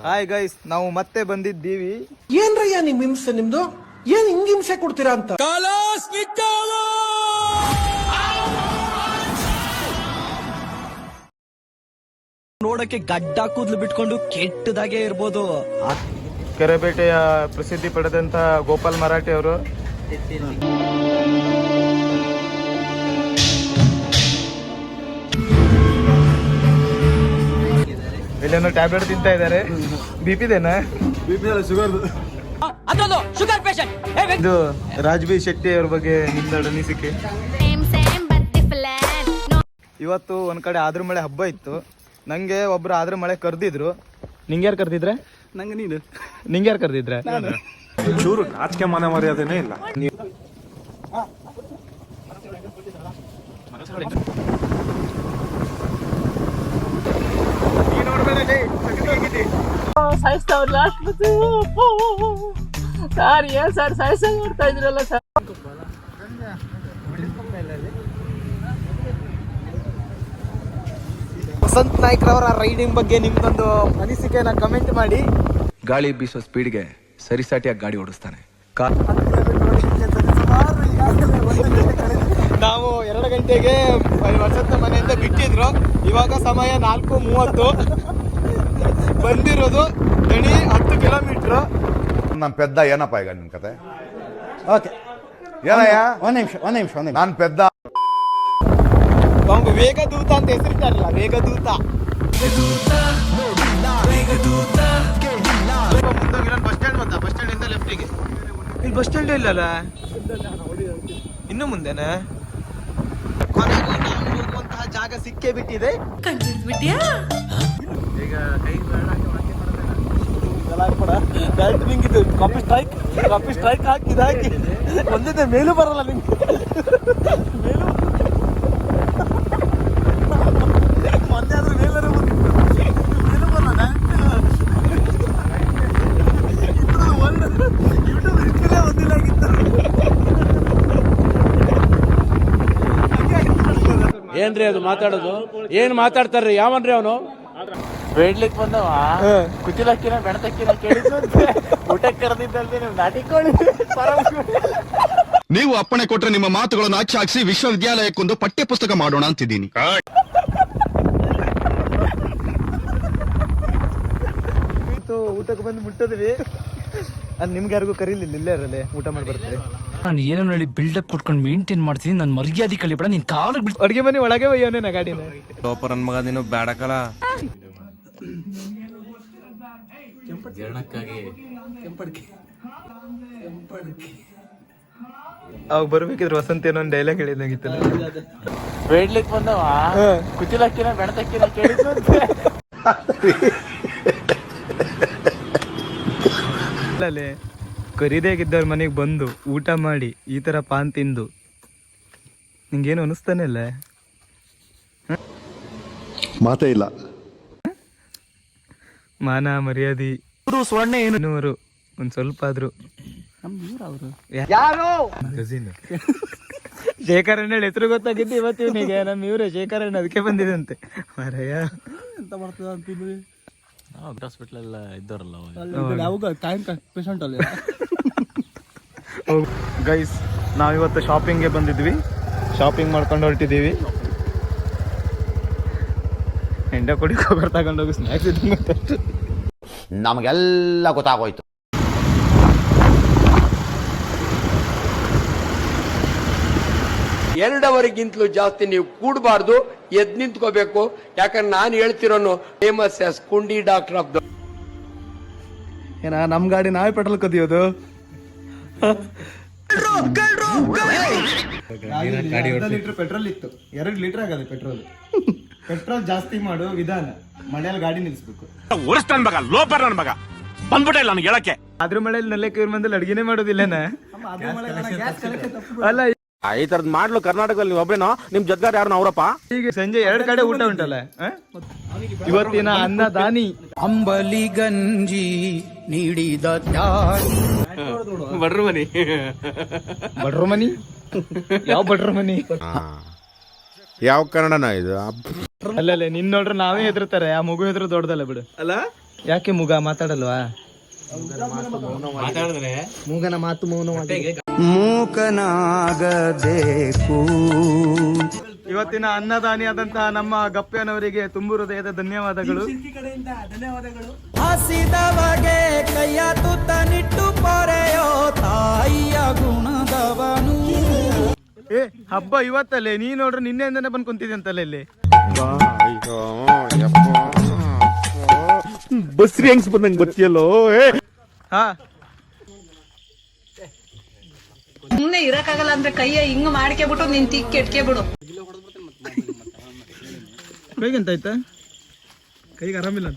Hi guys, ನಾವು ಮತ್ತೆ ಬಂದಿದ್ದೀವಿ. ಏನ್ರಯ್ಯ ನಿಮ್ ಹಿಂಸೆ ನಿಮ್ದು? ಏನ್ ಹಿಂಗ್ ಹಿಂಸೆ ಕೊಡ್ತೀರಾ ಅಂತ. ನೋಡಕ್ಕೆ ಗಡ್ಡ ಕೂದ್ಲು ಬಿಟ್ಕೊಂಡು ಕೆಟ್ಟದಾಗೆ ಇರ್ಬೋದು. ಕೆರೆಬೇಟೆಯ ಪ್ರಸಿದ್ಧಿ ಪಡೆದಂತ ಗೋಪಾಲ್ ಮರಾಠಿ ಅವರು ಇಲ್ಲೇನೋ ಟ್ಯಾಬ್ಲೆಟ್ ತಿಂತಾ ಇದ್ದಾರೆ. ಬಿಪಿದೇನಾ? ಇದು ರಾಜ್ಬಿ ಶೆಟ್ಟಿ ಅವ್ರ ಬಗ್ಗೆ ನಿಮ್ದೊಡ ಅನಿಸಿಕೆ. ಇವತ್ತು ಒಂದ್ ಕಡೆ ಆದ್ರ ಮಳೆ ಹಬ್ಬ ಇತ್ತು. ನಂಗೆ ಒಬ್ರು ಆದ್ರ ಮಳೆ ಕರ್ದಿದ್ರು. ನಿಂಗೆ ಯಾರು ಕರ್ದಿದ್ರೆ? ನಂಗೆ ನೀನು. ನಿಂಗೆ ಯಾರು ಕರ್ದಿದ್ರೆ? ಚೂರು ನಾಚಿಕೆ ಮನೆ ಮರ್ಯಾದೆನೇ ಇಲ್ಲ. ಸಾಯಿಸ್ತವ್ರ ಲಾಸ್ಟ್ ಸರ್. ಏನ್ ಸರ್ ಸಾಯಿಸಂಗ್ ನೋಡ್ತಾ ಇದ್ರಲ್ಲ ಸರ್. ವಸಂತ್ ನಾಯ್ಕ್ ಅವರ ರೈಡಿಂಗ್ ಬಗ್ಗೆ ನಿಮ್ದೊಂದು ಅನಿಸಿಕೆನ ಕಮೆಂಟ್ ಮಾಡಿ. ಗಾಳಿ ಬೀಸೋ ಸ್ಪೀಡ್ಗೆ ಸರಿಸಾಟಿಯಾಗಿ ಗಾಡಿ ಓಡಿಸ್ತಾನೆ. ನಾವು 2 ಗಂಟೆಗೆ ವಸಂತ ಮನೆಯಿಂದ ಬಿಟ್ಟಿದ್ರು. ಇವಾಗ ಸಮಯ 4:30. ಬಂದಿರೋದು ದಣಿ 10 ಕಿಲೋಮೀಟರ್. ನಮ್ಮ ಪೆದ್ದ ಏನಪ್ಪ ಈಗ ನಿಮ್ ಕತೆ? ಓಕೆ, ಏನಯ್ಯ? ಒಂದ್ ನಿಮಿಷ. ನಾನ್ ಪೆದ್ದ. ಅವ್ನು ವೇಗದೂತ ಅಂತ ಹೆಸರಿದ್ದಾರಲ್ಲ, ವೇಗದೂತ. ಬಸ್ ಸ್ಟ್ಯಾಂಡ್ ಬಂದ. ಬಸ್ ಸ್ಟ್ಯಾಂಡ್ ಇಂದ ಲೆಫ್ಟಿಗೆ. ಇಲ್ಲಿ ಬಸ್ ಸ್ಟ್ಯಾಂಡ್ ಇಲ್ಲಲ್ಲ, ಇನ್ನು ಮುಂದೆನಾ? ಕೊನೆಗೂ ನಾವು ಹೋಗುವಂತಹ ಜಾಗ ಸಿಕ್ಕೇ ಬಿಟ್ಟಿದೆ. ಈಗ ಕೈ ನಿಂಗಿದ್ದು ಕಾಪಿ ಸ್ಟ್ರೈಕ್ ಹಾಕಿ ಒಂದೇ ಮೇಲೂ ಬರಲ್ಲ ನಿಂಗೆ. ಮೇಲೂ ಮೊನ್ನೆ ಆದ್ರೂ ಮೇಲೂ ಬರಲ್ಲ. ಯೂಟ್ಯೂಬ್ ಹಿಸ್ಟ್ರಿಲೇ ಒಂದಿಲ್ಲಾಗಿತ್ತು. ಏನ್ರಿ ಅದು ಮಾತಾಡೋದು? ಏನ್ ಮಾತಾಡ್ತಾರ್ರಿ? ಯಾವನ್ರಿ ಅವನು? ಬೇಡ್ಲಿಕ್ ಬಂದವ ಕುಚಿಲಕ್ಕಿನ ಬೆಣತಕ್ಕಿನ ಕೇಳಿದ್ದಂತೆ ಊಟಕ್ಕೆ ಕರೆದಿದ್ದಲ್ದೆ ನೀವು ನಾಟಿಕೊಳ್ಳಿ. ನೀವು ಅಪ್ಪಣೆ ಕೊಟ್ರೆ ನಿಮ್ಮ ಮಾತುಗಳನ್ನು ಅಚ್ಚಾಕ್ಸಿ ವಿಶ್ವವಿದ್ಯಾಲಯಕ್ಕೊಂದು ಪಠ್ಯ ಪುಸ್ತಕ ಮಾಡೋಣ ಅಂತಿದ್ದೀನಿ. ಊಟಕ್ಕೆ ಬಂದು ಮುಟ್ಟದ್ವಿ. ಅದು ನಿಮ್ಗೆ ಯಾರಿಗೂ ಕರೀಲಿಲ್ಲ, ಇಲ್ಲೇ ಇರಲ್ಲ, ಊಟ ಮಾಡಿ ಬರ್ತೀವಿ. ನಾನು ಏನೋ ಹೇಳಿ ಬಿಲ್ಡಪ್ ಕೊಟ್ಕೊಂಡು ಮೇಂಟೈನ್ ಮಾಡ್ತೀನಿ. ನನ್ನ ಮರ್ಯಾದೆ ಕಲಿಬೇಡ. ನಿನ್ ಕಾಲಿಗೆ ಬಿಟ್ಟು ಅಡುಗೆ ಮನೆ ಒಳಗೆ ಒಯ್ಯವನೇ ಗಾಡಿನ. ನನ್ ಮಗ ನೀನು ಬೇಡಕಲ್ಲ. ಅವಾಗ ಬರ್ಬೇಕಿದ್ರೆ ವಸಂತ ಏನೋ ಒಂದು ಡೈಲಾಗ್ ಹೇಳಿದಂಗಿತ್ತಲ್ಲ. ಬೇಡ್ಲಿಕ್ ಬಂದವ ಕುಚಿಲಕ್ಕಿನ ಬೆಣತಕ್ಕಿನ ಕೇಳಿದ್ದಂತೆ. ಅಲ್ಲೇ ಕರಿದೇಗಿದ್ದವ್ರ ಮನೆಗೆ ಬಂದು ಊಟ ಮಾಡಿ ಈ ತರ ಪಾನ್ ತಿಂದು ನಿಂಗೇನು ಅನಿಸ್ತಾನೆ ಇಲ್ಲ? ಮಾತೇ ಇಲ್ಲ. ಮಾನ ಮರ್ಯಾದಿ ಸ್ವರ್ಣ ಏನು ಒಂದ್ ಸ್ವಲ್ಪ ಆದ್ರು ಶೇಖರಣ್ಣ ಹೆಸರು ಗೊತ್ತಾಗಿದ್ದು ಇವತ್ತು ಇವನಿಗೆ. ನಮ್ಮ ಇವ್ರೆ ಶೇಖರಣ್ಣ, ಅದಕ್ಕೆ ಬಂದಿದಂತೆ ಮಾರಯ್ಯ. ಎಂತ ಮಾಡ್ತದ ಅಂತಿದ್ರಿ? ಹಾಸ್ಪಿಟಲ್ ಎಲ್ಲ ಇದ್ದಾರಲ್ಲ ಯಾವಾಗ ಟೈಮ್ ಪೇಷಂಟ್ ಅಲ್ಲ. ಗೈಸ್, ನಾವಿವತ್ತು ಶಾಪಿಂಗ್ಗೆ ಬಂದಿದ್ವಿ. ಶಾಪಿಂಗ್ ಮಾಡ್ಕೊಂಡು ಹೊರಟಿದ್ದೀವಿ. ಹೆಂಡ ಕೊಡಿ ಕೊಬ್ಬರ್ ತಗೊಂಡೋಗಿ ಸ್ನ್ಯಾಕ್ಸ್ ಇದ್ದು ನಮಗೆಲ್ಲ ಗೊತ್ತಾಗೋಯ್ತು. ಎರಡವರೆಗಿಂತಲೂ ಜಾಸ್ತಿ ನೀವು ಕೂಡಬಾರ್ದು, ಎದ್ ನಿಂತ್ಕೋಬೇಕು. ಯಾಕಂದ್ರೆ ನಾನು ಹೇಳ್ತಿರೋನು ಫೇಮಸ್ ಆಸ್ ಕುಂಡಿ ಡಾಕ್ಟರ್ ಆಫ್ ದ. ಏನ ನಮ್ ಗಾಡಿ ನಾವೇ ಪೆಟ್ರೋಲ್ ಕದಿಯೋದು? ಲೀಟರ್ ಪೆಟ್ರೋಲ್ ಇತ್ತು, 2 ಲೀಟರ್ ಆಗದೆ ಪೆಟ್ರೋಲ್. ಪೆಟ್ರೋಲ್ ಜಾಸ್ತಿ ಮಾಡೋ ವಿಧಾನ ಮಳೆಯಲ್ಲಿ ಗಾಡಿ ನಿಲ್ಸ್ಬೇಕು. ನನ್ ಮಗ ಲೋಪರ್ ನನ್ ಮಗ ಬಂದ್ಬಿಟ್ಟೆ ಇಲ್ಲ ನನಗೆ ಹೇಳಕ್ಕೆ. ಅದ್ರ ಮಳೆಯಲ್ಲಿ ನಲ್ಲಕ್ಕೆ ಇವ್ರ ಮಂದಲ್ಲಿ ಅಡ್ಗೆನೆ ಮಾಡೋದಿಲ್ಲನ? ಅಲ್ಲ, ಈ ತರದ್ ಮಾಡ್ಲು ಕರ್ನಾಟಕದಲ್ಲಿ ನೀವು ಒಬ್ರೇನೋ? ನಿಮ್ ಜೊತೆಗಾರ ಯಾರು ಅವರಪ್ಪ? ಈಗ ಸಂಜೆ 2 ಕಡೆ ಊಟ ಉಂಟಲ್ಲ. ಇವತ್ತಿನ ಅನ್ನದಾನಿ ಅಂಬಲಿ ಗಂಜಿ ನೀಡಿದ ತ್ಯಾಗಿ. ಬಡ್ರ ಮನಿ ಯಾವ ಬಡ್ರ ಮನಿ? ಯಾವ ಕನ್ನಡನ ಇದು ಅಲ್ಲೇ ನಿನ್ ನೋಡ್ರೆ ನಾವೇ ಹೆದರ್ತಾರೆ, ಆ ಮಗು ಹೆದ್ರು ದೊಡ್ಡದಲ್ಲ ಬಿಡು. ಅಲ್ಲ ಯಾಕೆ ಮುಗ ಮಾತಾಡಲ್ವಾ? ಮೂಗನ ಮಾತು ಮೂಕನಾಗಬೇಕು. ಇವತ್ತಿನ ಅನ್ನದಾನಿ ಆದಂತಹ ನಮ್ಮ ಗಪ್ಯನವರಿಗೆ ತುಂಬು ಹೃದಯದ ಧನ್ಯವಾದಗಳು. ಹಸಿದವಗೆ ಕೈಯ ತುತ್ತ ನಿಟ್ಟು ಪೊರೆಯೋ ತಾಯಿಯ ಗುಣದವನು. ಏ ಹಬ್ಬ ಇವತ್ತಲ್ಲೇ, ನೀ ನೋಡ್ರೆ ನಿನ್ನೆಯಿಂದನೇ ಬಂದ್ ಕುಂತಿದ್ದೆ ಅಂತಲ್ಲ ಇಲ್ಲಿ. ಬಸ್ರಿ ಹೆಂಗ್ಸ್ ಬಂದಂಗ್ ಗೊತ್ತಿಯಲ್ಲೋ. ಹಾ ಸುಮ್ನೆ ಇರಕ್ಕಾಗಲ್ಲ ಅಂದ್ರೆ ಕೈಯ ಹಿಂಗ್ ಮಾಡ್ಕೆಬಿಟ್ಟು ನಿನ್ ತಿಕ್ ಕೆಟ್ಕೆ ಬಿಡು. ಕೈಗೆ ಎಂತ ಆಯ್ತಾ? ಕೈಗೆ ಆರಾಮಿಲ್ಲ.